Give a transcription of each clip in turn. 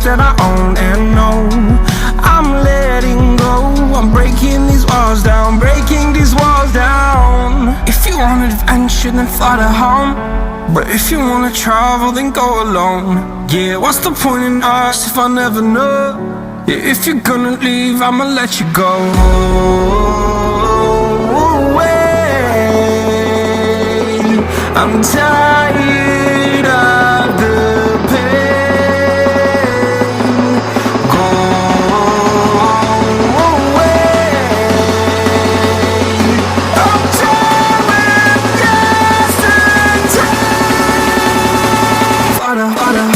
that I own and know. I'm letting go, I'm breaking these walls down, breaking these walls down. If you want adventure, then fly to home. But if you wanna travel, then go alone. Yeah, what's the point in us if I never know? Yeah, if you're gonna leave, I'ma let you go. I'm tired of the pain. Go away. I'm tired with yesterday. Harder, harder.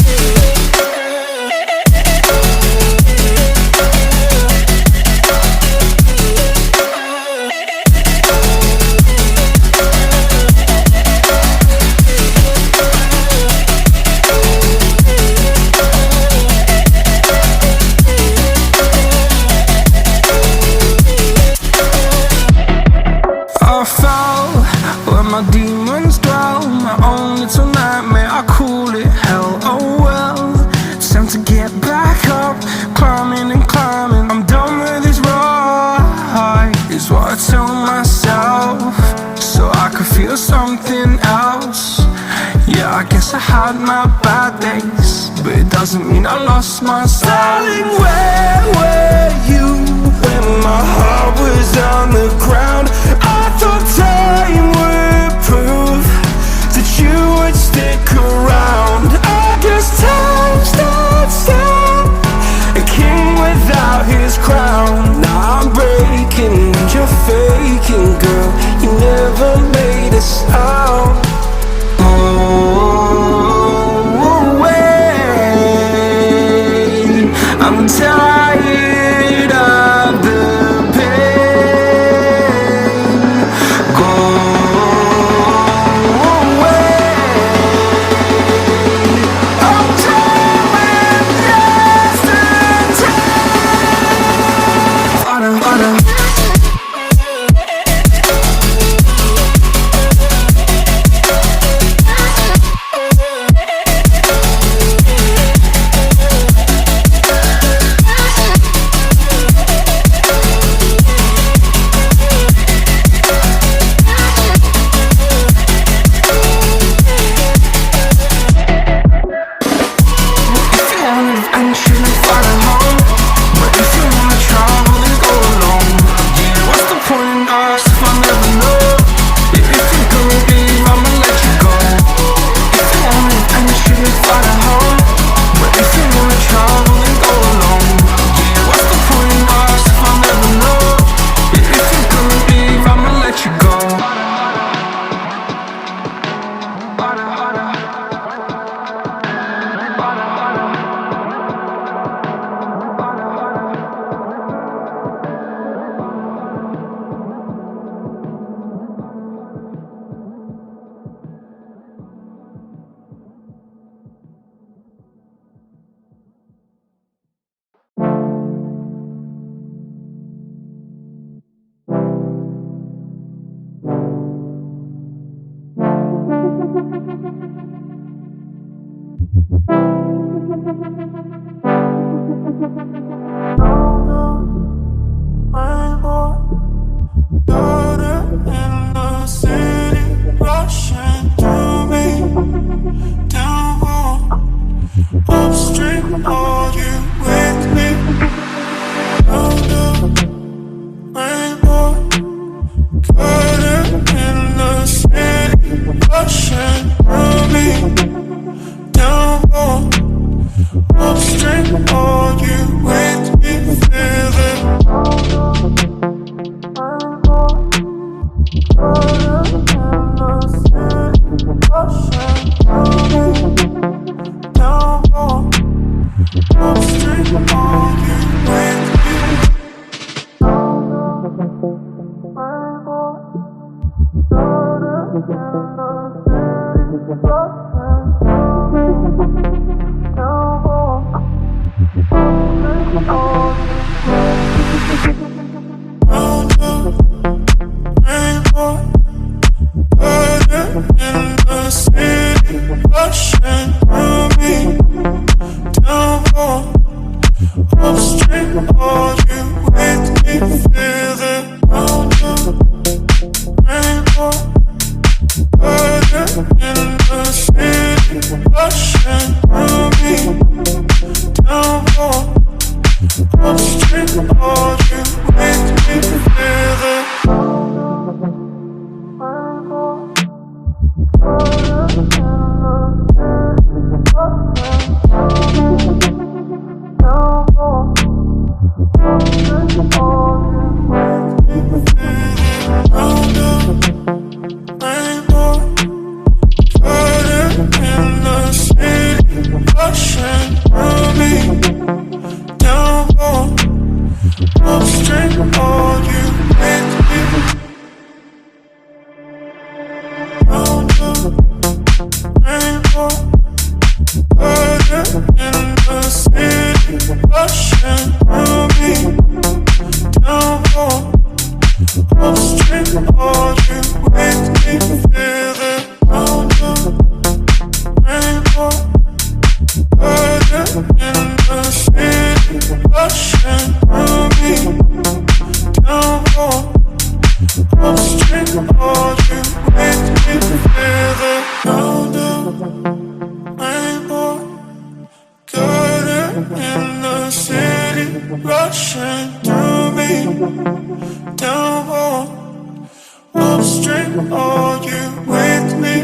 My demons dwell, my own little nightmare, I call it hell. Oh well, it's time to get back up, climbing and climbing. I'm done with this ride, is what I tell myself, so I could feel something else. Yeah, I guess I had my bad days, but it doesn't mean I lost myself. Darling, where were you when my heart was on the ground? I thought time would prove that you would stick around. I guess time stood still, a king without his crown. Now I'm breaking and you're faking, girl. You never made a sound. Oh, wait, I'm tired of the pain. Go away. I'm tired with yesterday. Harder, harder. Rushing through me, down Upstream, are you with me? Feel the rainbow, burning in the city, rushing through me, downpour. Upstream, are you with me? Feel the rushing through me, downpour. Upstream, are you with me?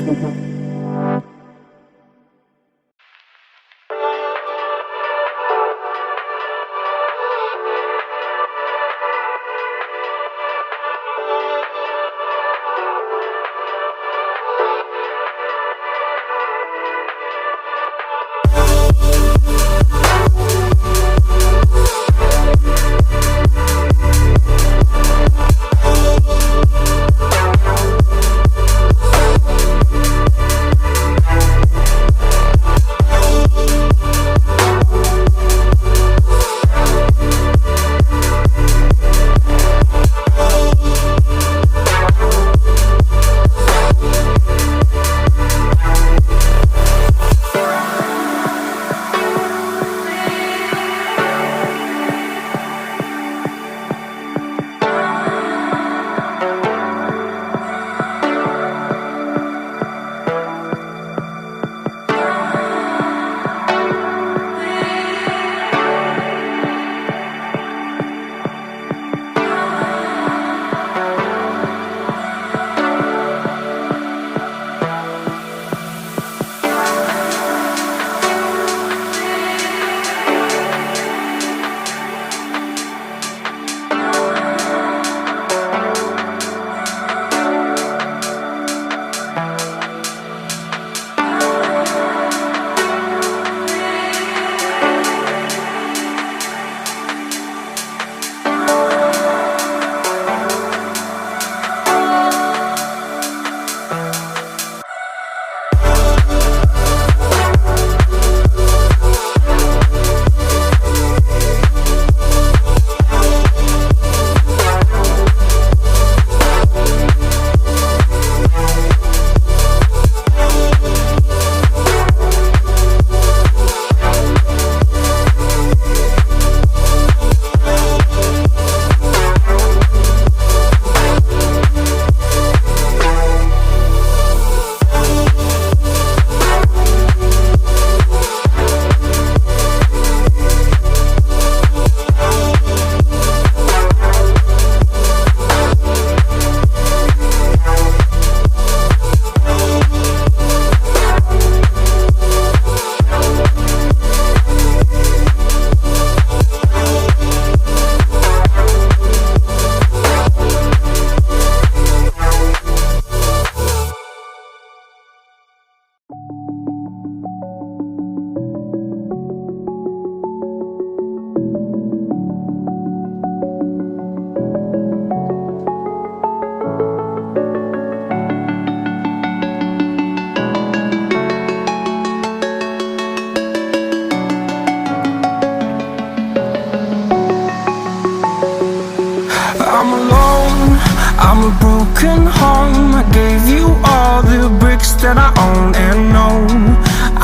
broken home. I gave you all the bricks that I own and know.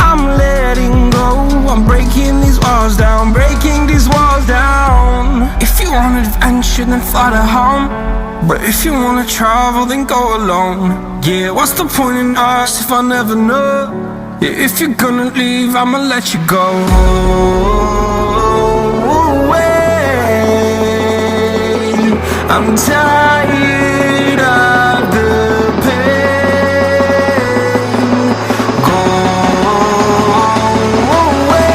I'm letting go, I'm breaking these walls. stars down, breaking these walls down. If you want adventure, then fly to home. But if you wanna travel, then go alone. Yeah, what's the point in us if I never know? Yeah, if you're gonna leave, I'ma let you go. I'm tired of the pain. Go away.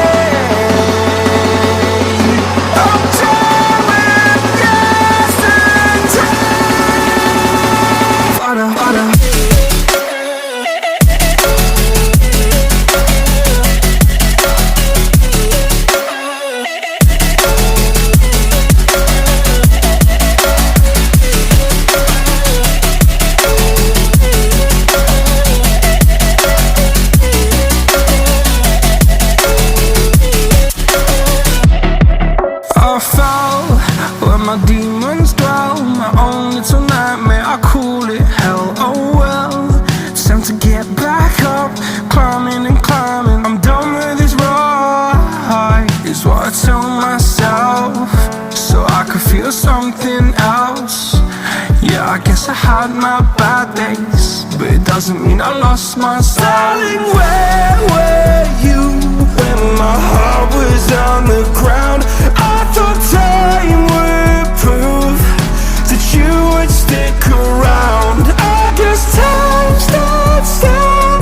I'm done with yesterday. Fada, fada. I fell where my demons dwell, my own little nightmare, I call it hell. Oh well, it's time to get back up, climbing and climbing. I'm done with this ride, is what I tell myself, so I could feel something else. Yeah, I guess I had my bad days, but it doesn't mean I lost my style. Darling, where were you when my heart was on the ground? I thought time would prove that you would stick around. I guess time stood still,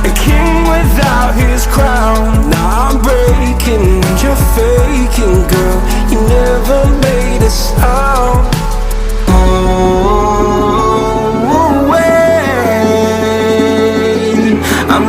a king without his crown. Now I'm breaking and you're faking, girl. You never made a sound. Oh, wait, I'm